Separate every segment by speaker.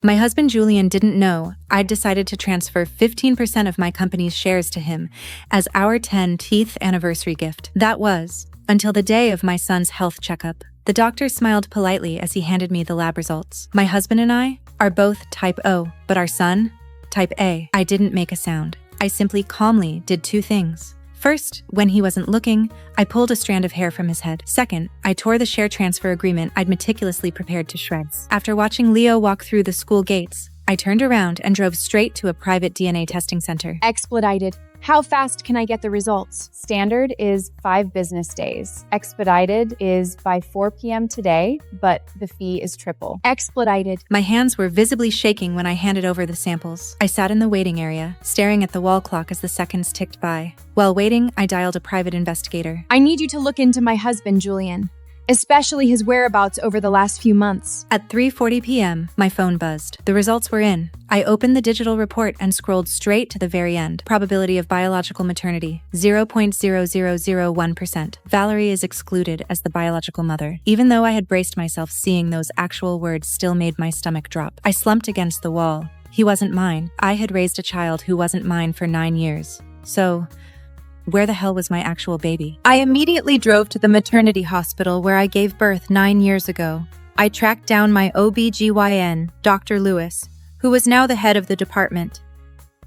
Speaker 1: My husband Julian didn't know I'd decided to transfer 15% of my company's shares to him as our 10th anniversary gift. That was until the day of my son's health checkup. The doctor smiled politely as he handed me the lab results. My husband and I are both type O, but our son, type A. I didn't make a sound. I simply calmly did two things. First, when he wasn't looking, I pulled a strand of hair from his head. Second, I tore the share transfer agreement I'd meticulously prepared to shreds. After watching Leo walk through the school gates, I turned around and drove straight to a private DNA testing center.
Speaker 2: Expedited. How fast can I get the results? Standard is 5 business days. Expedited is by 4 p.m. today, but the fee is triple. Expedited.
Speaker 1: My hands were visibly shaking when I handed over the samples. I sat in the waiting area, staring at the wall clock as the seconds ticked by. While waiting, I dialed a private investigator.
Speaker 2: I need you to look into my husband, Julian, especially his whereabouts over the last few months.
Speaker 1: At 3:40 p.m., my phone buzzed. The results were in. I opened the digital report and scrolled straight to the very end. Probability of biological maternity, 0.0001%. Valerie is excluded as the biological mother. Even though I had braced myself, seeing those actual words still made my stomach drop. I slumped against the wall. He wasn't mine. I had raised a child who wasn't mine for 9 years. So, where the hell was my actual baby? I immediately drove to the maternity hospital where I gave birth 9 years ago. I tracked down my OB/GYN, Dr. Lewis, who was now the head of the department.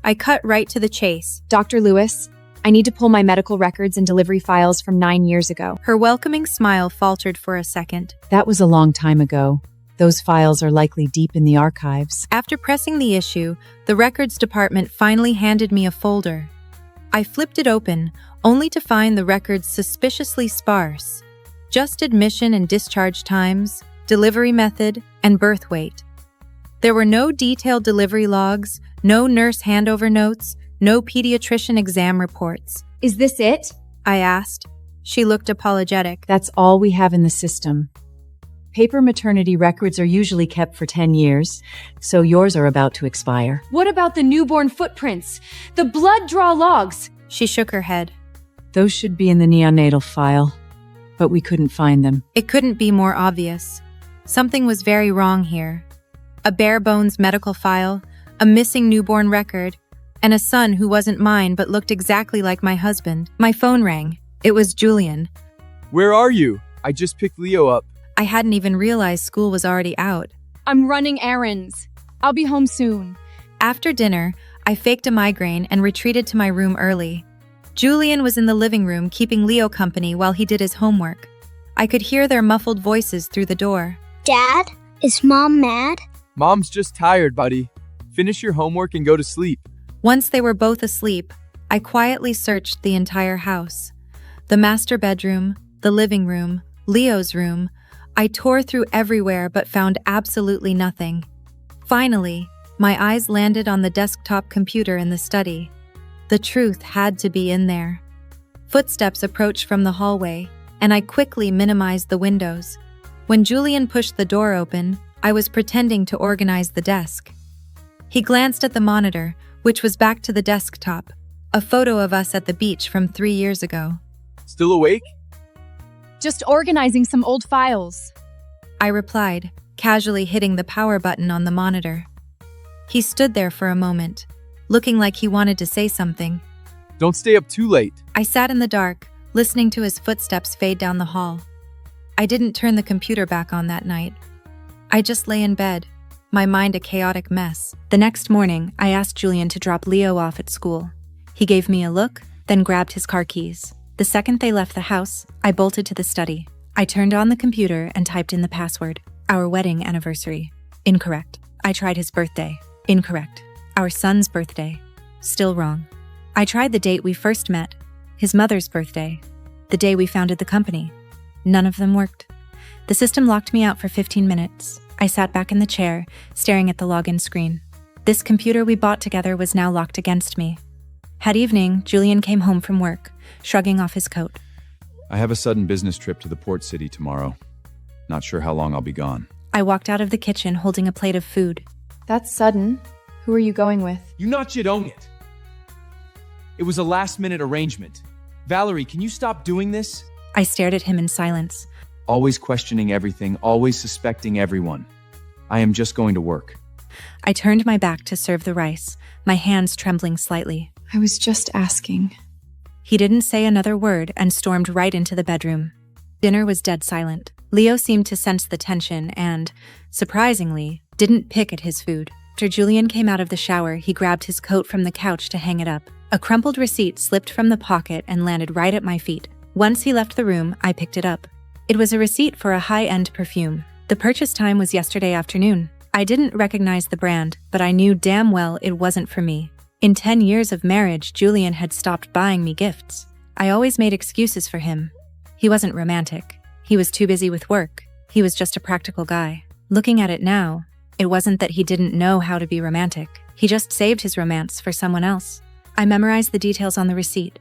Speaker 1: I cut right to the chase.
Speaker 2: Dr. Lewis, I need to pull my medical records and delivery files from 9 years ago.
Speaker 1: Her welcoming smile faltered for a second.
Speaker 3: That was a long time ago. Those files are likely deep in the archives.
Speaker 1: After pressing the issue, the records department finally handed me a folder. I flipped it open, only to find the records suspiciously sparse. Just admission and discharge times, delivery method, and birth weight. There were no detailed delivery logs, no nurse handover notes, no pediatrician exam reports.
Speaker 2: Is this it?
Speaker 1: I asked. She looked apologetic.
Speaker 3: That's all we have in the system. Paper maternity records are usually kept for 10 years, so yours are about to expire.
Speaker 2: What about the newborn footprints? The blood draw logs?
Speaker 1: She shook her head.
Speaker 3: Those should be in the neonatal file, but we couldn't find them.
Speaker 1: It couldn't be more obvious. Something was very wrong here. A bare-bones medical file, a missing newborn record, and a son who wasn't mine but looked exactly like my husband. My phone rang. It was Julian.
Speaker 4: Where are you? I just picked Leo up.
Speaker 1: I hadn't even realized school was already out.
Speaker 2: I'm running errands. I'll be home soon.
Speaker 1: After dinner, I faked a migraine and retreated to my room early. Julian was in the living room keeping Leo company while he did his homework. I could hear their muffled voices through the door.
Speaker 5: Dad, is Mom mad?
Speaker 4: Mom's just tired, buddy. Finish your homework and go to sleep.
Speaker 1: Once they were both asleep, I quietly searched the entire house. The master bedroom, the living room, Leo's room. I tore through everywhere but found absolutely nothing. Finally, my eyes landed on the desktop computer in the study. The truth had to be in there. Footsteps approached from the hallway, and I quickly minimized the windows. When Julian pushed the door open, I was pretending to organize the desk. He glanced at the monitor, which was back to the desktop, a photo of us at the beach from 3 years ago.
Speaker 4: Still awake?
Speaker 2: Just organizing some old files.
Speaker 1: I replied, casually hitting the power button on the monitor. He stood there for a moment, looking like he wanted to say something.
Speaker 4: Don't stay up too late.
Speaker 1: I sat in the dark, listening to his footsteps fade down the hall. I didn't turn the computer back on that night. I just lay in bed, my mind a chaotic mess. The next morning, I asked Julian to drop Leo off at school. He gave me a look, then grabbed his car keys. The second they left the house, I bolted to the study. I turned on the computer and typed in the password. Our wedding anniversary. Incorrect. I tried his birthday. Incorrect. Our son's birthday. Still wrong. I tried the date we first met. His mother's birthday. The day we founded the company. None of them worked. The system locked me out for 15 minutes. I sat back in the chair, staring at the login screen. This computer we bought together was now locked against me. At evening, Julian came home from work, shrugging off his coat.
Speaker 6: I have a sudden business trip to the port city tomorrow. Not sure how long I'll be gone.
Speaker 1: I walked out of the kitchen holding a plate of food.
Speaker 2: That's sudden. Who are you going with?
Speaker 7: You not yet own it. It was a last-minute arrangement. Valerie, can you stop doing this?
Speaker 1: I stared at him in silence.
Speaker 6: Always questioning everything, always suspecting everyone. I am just going to work.
Speaker 1: I turned my back to serve the rice, my hands trembling slightly.
Speaker 2: I was just asking.
Speaker 1: He didn't say another word and stormed right into the bedroom. Dinner was dead silent. Leo seemed to sense the tension and, surprisingly, didn't pick at his food. After Julian came out of the shower, he grabbed his coat from the couch to hang it up. A crumpled receipt slipped from the pocket and landed right at my feet. Once he left the room, I picked it up. It was a receipt for a high-end perfume. The purchase time was yesterday afternoon. I didn't recognize the brand, but I knew damn well it wasn't for me. In 10 years of marriage, Julian had stopped buying me gifts. I always made excuses for him. He wasn't romantic. He was too busy with work. He was just a practical guy. Looking at it now, it wasn't that he didn't know how to be romantic. He just saved his romance for someone else. I memorized the details on the receipt.